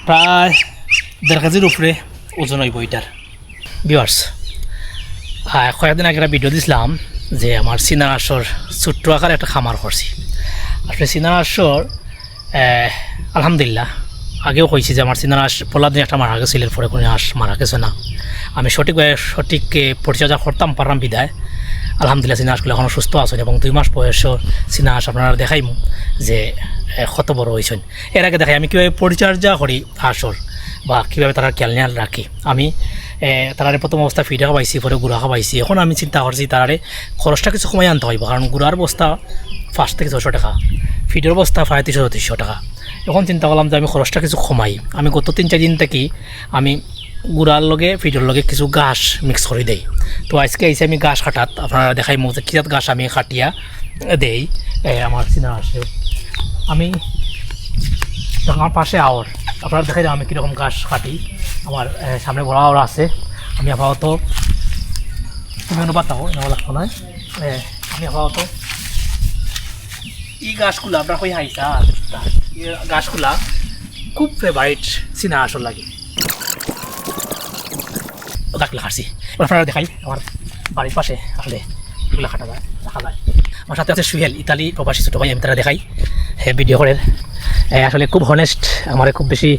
প্রায় 1.5 কেজির উপরে ওজন হইব এটার। ভিউয়ার্স, কয়েকদিন আগে একটা ভিডিও দিছিলাম যে আমার চীনা হাঁসর ছোট্ট আকারে একটা খামার করছি। আসলে চীনা হাঁসর আলহামদুলিল্লাহ আগেও কইছি যে আমার চীনা হাঁস পলা দিন একটা মারা গেছিল, পরে কোনো হাঁস মারা গেছে না। আমি সঠিক পরিচর্যা করতাম পারলাম বিদায় আলহামদুলিল্লাহ চীনা হাঁসগুলো এখনও সুস্থ আছেন এবং 2 মাস বয়সের চীনা হাঁস আপনারা দেখাইম যে কত বড় হয়েছেন। এর আগে দেখাই আমি কীভাবে পরিচর্যা করি হাঁসর বা কীভাবে তারা খেয়াল রাখি। আমি তারারে প্রথম অবস্থা ফিডা খাওয়াইছি, পরে গুঁড়া খাওয়াইছি। এখন আমি চিন্তা করছি তারারে খরচটা কিছু কমাই আনতে হইব, কারণ গুঁড়ার বস্তা 5 থেকে 600 টাকা, ফিডের বস্তা 350-300 টাকা। এখন চিন্তা করলাম যে আমি খরচটা কিছু কমাই। আমি গত 3-4 দিন থেকে আমি গুঁড়ার লগে ফিডের লগে কিছু ঘাস মিক্স করে দেই। তো আজকে আইসি আমি ঘাস কাটাত, আপনারা দেখাই মতো কিরাত ঘাস আমি কাটিয়া দেই আমার চীনা হাঁসে। আমি আমার পাশে আওয়ার আপনারা দেখাই আমি কীরকম ঘাস কাটি। আমার সামনে বড় আওয়ার আছে। আমি আপাতত তুমি অনুবাদ থাকো নেওয়া লাগতো নয়। আমি আপাতত এই গাছগুলো আপনার কই হাইসা গাছগুলা খুব ফেভারিট চীনা হাঁসর লাগে। গাছগুলো হাসি আপনারা দেখাই আমার বাড়ির পাশে আসলে এগুলো দেখা যায়। আমার সাথে আছে সুহেল, ইতালি প্রবাসী ছোটো ভাই। আমি তারা দেখাই ভিডিও করে আসলে খুব হনেস্ট, আমার খুব বেশি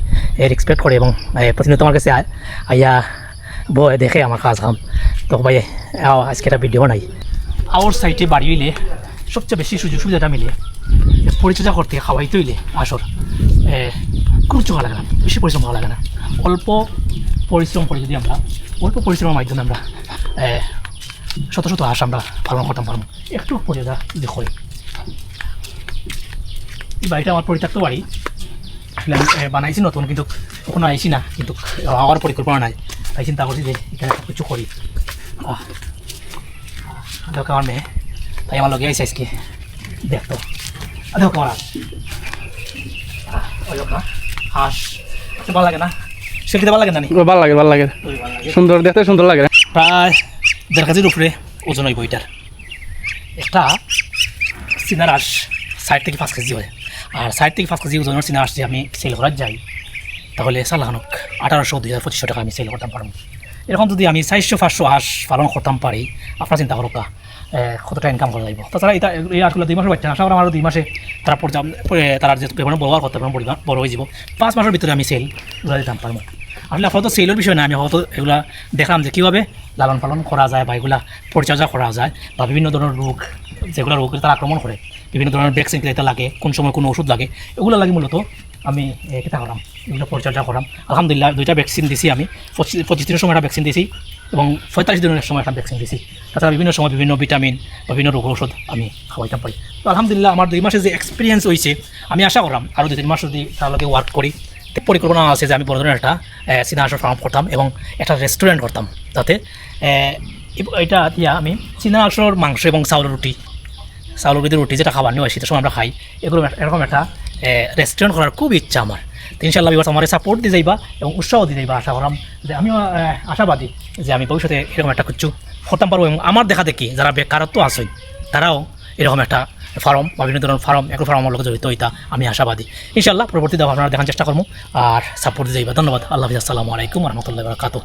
রেসপেক্ট করে এবং প্রতিনিয়ত আমার কাছে আইয়া দেখে আমার কাজ কাম। তো ভাই আজকে একটা ভিডিও নাই আওয়ার সাইটে বাড়ি হইলে সবচেয়ে বেশি সুযোগ সুবিধাটা মিলে পরিচর্যা করতে খাওয়াইতে হইলে হাঁসর খুব চোখা লাগে না, বেশি পরিশ্রম ভালো লাগে না। অল্প পরিশ্রম করে যদি আমরা অল্প পরিশ্রমের মাধ্যমে আমরা শত শত হাঁস আমরা পালন করতাম পারবো একটু পরিচর্যা যদি করি। এই বাড়িটা আমার পরিত্যক্ত বাড়ি, আসলে আমি বানাইছি নতুন, কিন্তু কখনো আইসি না, কিন্তু আমার পরিকল্পনা নাই। তাই চিন্তা করছি যে এখানে সব কিছু করি। দেখো আমার মেয়ে, তাই আমার লগে আইসি আজকে দেখতো। দেখো আমার হাঁস ভালো লাগে না, সেলফিতে ভালো লাগে না? ভালো লাগে, ভালো লাগে, সুন্দর দেখতে, সুন্দর লাগে। প্রায় 1.5 কেজির উপরে ওজন হইব এটার। একটা চীনা হাঁস 4 থেকে 5 কেজি হয়, আর 4 থেকে 5 কেজি ওজনের চীনা হাঁস যে আমি সেল করার যাই তাহলে সালাহানক 1800-2500 টাকা আমি সেল করতাম পারবো। এরকম যদি আমি 400-500 হাঁস পালন করতাম পারি, আপনারা চিন্তা করো কতটা ইনকাম করা যাইব। তাছাড়া এই হাঁসগুলো 2 মাসের বাচ্চা, আশা করি আমার 2 মাসে তারা তারা যে ব্যবহার করতে পারবো বড় হয়ে যাব। 5 মাসের ভিতরে আমি সেল উড়া দিতাম পারবো। আসলে আপাতত সেলের বিষয় না, আমি হয়তো এগুলা দেখলাম যে কীভাবে লালন পালন করা যায় বা এগুলা পরিচর্যা করা যায়, বা বিভিন্ন ধরনের রোগ যেগুলো রোগের তারা আক্রমণ করে, বিভিন্ন ধরনের ভ্যাকসিন দিতে লাগে, কোন সময় কোন ওষুধ লাগে, এগুলো লাগে মূলত আমি কেটা করাম, এগুলো পরিচর্যা করাম। আলহামদুলিল্লাহ 2টা ভ্যাকসিন দিছি আমি, 25 দিনের সময় একটা ভ্যাকসিন দিছি এবং 45 দিনের সময় একটা ভ্যাকসিন দিছি। তাছাড়া বিভিন্ন সময় বিভিন্ন ভিটামিন বা বিভিন্ন রোগ ওষুধ আমি খাওয়াইতাম পারি। তো আলহামদুলিল্লাহ আমার 2 মাসে যে এক্সপিরিয়েন্স হয়েছে, আমি আশা করলাম আরও 2-3 মাস যদি তার লগে ওয়ার্ক করি, পরিকল্পনা আছে যে আমি বড় ধরনের একটা চীনা হাঁসের ফার্ম করতাম এবং একটা রেস্টুরেন্ট করতাম, যাতে এটা দিয়া আমি চীনা হাঁসের মাংস এবং চাউলের রুটি যেটা খাবার নিয়ে হয় সেটার সময় আমরা খাই, এগুলো এরকম একটা রেস্টুরেন্ট করার খুব ইচ্ছা আমার। তো ইনশাআল্লাহ বিবাস আমার সাপোর্ট দিয়ে যাইবা এবং উৎসাহ দিয়ে যাইবা। আশা করলাম যে আমিও আশাবাদী যে আমি ভবিষ্যতে এরকম একটা কিছু করতাম পারবো এবং আমার দেখা দেখি যারা বেকারত্ব আসেন তারাও এরকম একটা ফার্ম বা বিভিন্ন ধরনের ফার্ম এগ্রো ফার্ম আমার লোক জড়িত হইতা আমি আশাবাদী। ইনশাআল্লাহ পরবর্তীতে আপনারা দেখার চেষ্টা করবো আর সাপোর্ট দিয়ে যাইবা। ধন্যবাদ। আল্লাহ হাফিজ। আসসালামু আলাইকুম ওয়া রাহমাতুল্লাহি ওয়া বারাকাতুহু।